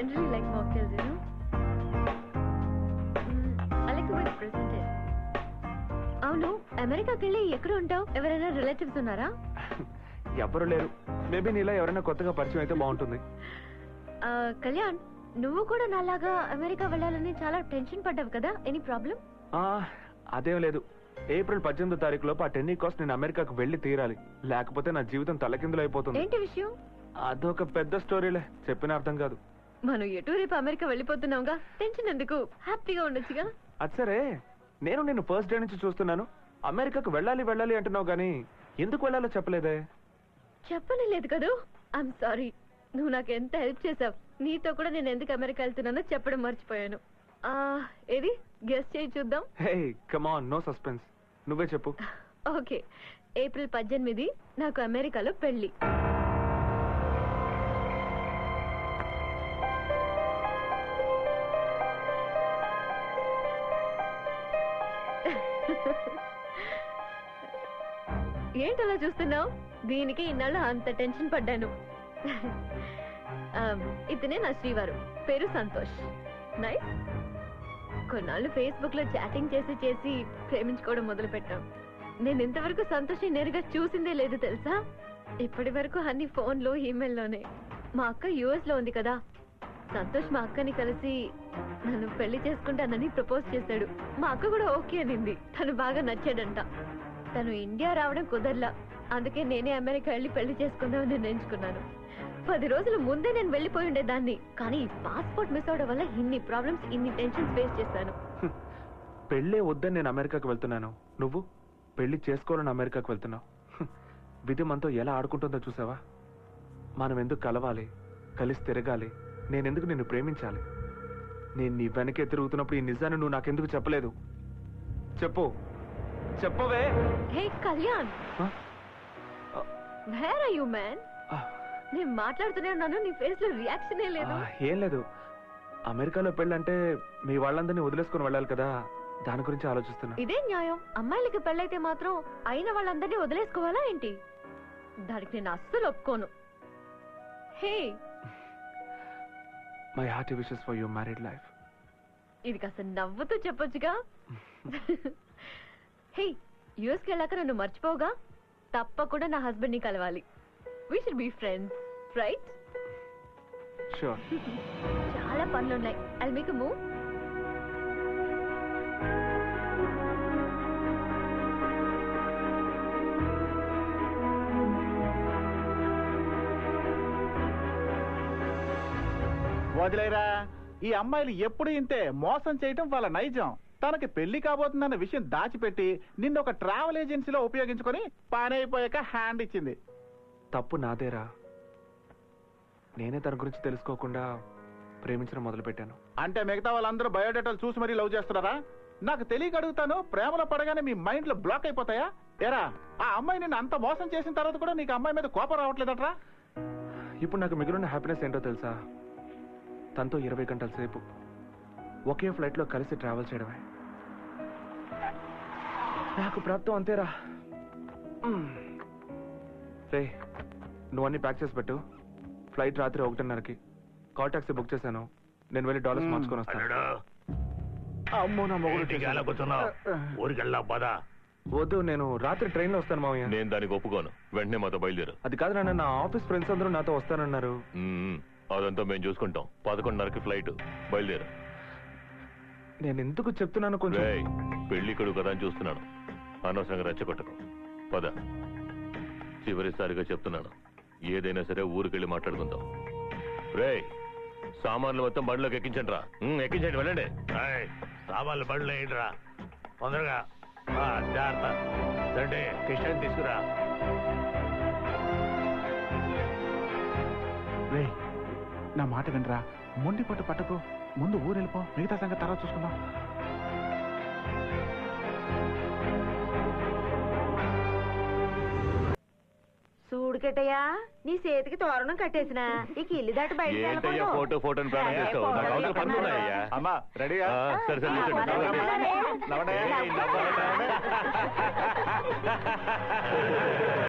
generally like mocktails, you know. I like the way it's presented. అవును, అమెరికాకి వెళ్ళి ఎక్కడ ఉంటావు? ఎవరైనా రిలేటివ్స్ ఉన్నారా? ఎవరు లేరు. మేబీ నీలా ఎవరైనా కొత్తగా పరిచయం అయితే బాగుంటుంది. కళ్యాణ్, నువ్వు కూడా నాలాగా అమెరికా వెళ్ళాలని చాలా టెన్షన్ పడ్డావు కదా? Any problem? అదేం లేదు. ఏప్రిల్ 18వ తారీఖు లోపు ఆ టెన్నీ కాస్ట్ నేను అమెరికాకు వెళ్ళి తీరాలి. లేకపోతే నా జీవితం తలకిందులు అయిపోతుంది. ఏంటి విషయం? అదొక పెద్ద స్టోరీలే, చెప్పిన అర్థం కాదు. మనం ఎటు రేపు అమెరికా వెళ్ళిపోతున్నావుగా, టెన్షన్ ఎందుకు? హ్యాపీగా ఉండొచ్చుగా. అది సరే, నేను ఫస్ట్ డే నుంచి చూస్తున్నాను. అమెరికాకు వెళ్ళాలి వెళ్ళాలి అంటున్నావు గానీ ఎందుకు వెళ్ళాలో చెప్పలేదే? చెప్పలేదు కదూ. I'm sorry. నువ్వు నాకు ఎంత హెల్ప్ చేసావు. నీతో కూడా నేను ఎందుకు అమెరికా వెళ్తున్నానో చెప్పడం మర్చిపోయాను. ఏది గెస్ చేయి చూద్దాం. Hey come on, no suspense, నువ్వే చెప్పు. ఓకే, ఏప్రిల్ 18 నాకు అమెరికాలో పెళ్లి. ఏంటలా చూస్తున్నావు? దీనికి ఇన్నాళ్ళు అంత టెన్షన్ పడ్డాను. ఇతనే నా శ్రీవారు, పేరు సంతోష్. నైస్. కొన్నాళ్ళు ఫేస్బుక్ లో చాటింగ్ చేసి చేసి ప్రేమించుకోవడం మొదలు పెట్టాం. నేను ఇంతవరకు సంతోష్ నేరుగా చూసిందే లేదు తెలుసా. ఇప్పటి వరకు అన్ని ఫోన్లో ఈమెయిల్లోనే. మా అక్క యుఎస్ లో ఉంది కదా, సంతోష్ మా అక్కని కలిసి నన్ను పెళ్లి చేసుకుంటానని ప్రపోజ్ చేశాడు. మా అక్క కూడా ఓకే అనింది. తను బాగా నచ్చాడంట. తను ఇండియా రావడం కుదరలా, అందుకే నేనే అమెరికా వెళ్ళి పెళ్లి చేసుకుందామని నిర్ణయించుకున్నాను. 10 రోజుల ముందే నేను వెళ్ళిపోయి ఉండేదాన్ని, కానీ పాస్పోర్ట్ మిస్ అవడం వల్ల ఇన్ని ప్రాబ్లమ్స్, ఇన్ని టెన్షన్స్ ఫేస్ చేశాను. పెళ్ళే వద్దని నేను అమెరికాకు వెళ్తున్నాను, నువ్వు పెళ్లి చేసుకోవాలని అమెరికాకు వెళ్తున్నావు. విధి మనతో ఎలా ఆడుకుంటుందో చూసావా? మనం ఎందుకు కలవాలి, కలిసి తిరగాలి, నేనెందుకు నిన్ను ప్రేమించాలి? నేను నీ వెనకే తిరుగుతున్నప్పుడు ఈ నిజాన్ని నువ్వు నాకెందుకు చెప్పలేదు? చెప్పు, చెప్పవే. Hey Kalyan, where are you man? నేను మాట్లాడుతూనే ఉన్నాను, నీ ఫేస్ లో రియాక్షన్ లేదు. ఏం లేదు, అమెరికాలో పెళ్ళంటే మీ వాళ్ళందరినీ వదిలేసుకుని వెళ్ళాలి కదా, దాని గురించి ఆలోచిస్తున్నా. ఇదే న్యాయం. అమ్మాయిలకి పెళ్ళైతే మాత్రం అయిన వాళ్ళందరినీ వదిలేసుకోవాలా ఏంటి? దానికి నేను అస్సలు ఒప్పుకోను. Hey, my hearty wishes for your married life. ఇది కాస్త నవ్వుతూ చెప్పొచ్చుగా. హే, యూఎస్కి వెళ్ళాక నన్ను మర్చిపోగా. తప్పకుండా నా హస్బెండ్ ని కలవాలి. We should be friends, right? Sure. చాలా పనులున్నాయి. I'll make a move. వదిలేరా, ఈ అమ్మాయిలు ఎప్పుడు ఇంతే మోసం చేయటం వాళ్ళ నైజం. తనకి పెళ్లి కాబోతుందన్న విషయం దాచిపెట్టి నిన్ను ఒక ట్రావెల్ ఏజెన్సీలో ఉపయోగించుకొని పని అయిపోయాక హ్యాండ్ ఇచ్చింది. తప్పు నాదేరా, నేనే తన గురించి తెలుసుకోకుండా ప్రేమించడం మొదలు పెట్టాను. అంటే మిగతా వాళ్ళందరూ బయోడేటాలు చూసి మరీ లవ్ చేస్తున్నారా? నాకు తెలియక అడుగుతాను, ప్రేమలో పడగానే మీ మైండ్ లో బ్లాక్ అయిపోతాయా? ఏరా, ఆ అమ్మాయి నిన్ను అంత మోసం చేసిన తర్వాత కూడా నీకు అమ్మాయి మీద కోపం రావట్లేదట్రా? ఇప్పుడు నాకు మిగిలిన హ్యాపీనెస్ ఏంటో తెలుసా? తనతో 20 గంటల సేపు ఒకే ఫ్లైట్ లో కలిసి ట్రావెల్ చేయడమే. నాకు ప్రాప్తం అంతేరా. రే, నువ్వు అన్ని ప్యాక్ చేసి పెట్టు. ఫ్లైట్ రాత్రి 1:30కి. కాల్ టాక్సీ బుక్ చేశాను. నేను వెళ్ళి డాలర్స్ మార్చుకొని వస్తాను. అమ్మో, నా మొగుడు ఊరికెళ్ళా పదా. వద్దు, నేను రాత్రి ట్రైన్ లో వస్తాను మావయ్య. నేను దానికి ఒప్పుకోను. వెంటనే మాతో బయలుదేరు. అది కాదు నాన్న, నా ఆఫీస్ ఫ్రెండ్స్ అందరూ నాతో వస్తానన్నారు. అదంతా మేము చూసుకుంటాం. 11:30కి ఫ్లైట్, బయలుదేరు. నేను ఎందుకు చెప్తున్నాను, కొంచెం పెళ్లికడు కదా అని చూస్తున్నాను. అనవసరంగా రెచ్చగొట్టకు. పద. చివరిసారిగా చెప్తున్నాను, ఏదైనా సరే ఊరికెళ్ళి మాట్లాడుకుందాం. రే, సామాన్లు మొత్తం బండిలోకి ఎక్కించండి రా. ఎక్కించండి, వెళ్ళండి. సామాన్లు బండిలో వేయండి రా, తొందరగా. జాగ్రత్త. రండి, కిషన్ తీసుకురా. రే, నా మాట వినరా, మొండి పట్టు పట్టకు. ముందు ఊరు వెళ్ళిపో, మిగతా సంగతి తర్వాత చూసుకుందాం. చూడుకెట్టయ్యా, నీ చేతికి తోరణం కట్టేసిన ఇక ఇల్లు దాటి బయట ఫోటో అమ్మా రెడీగా? సరే.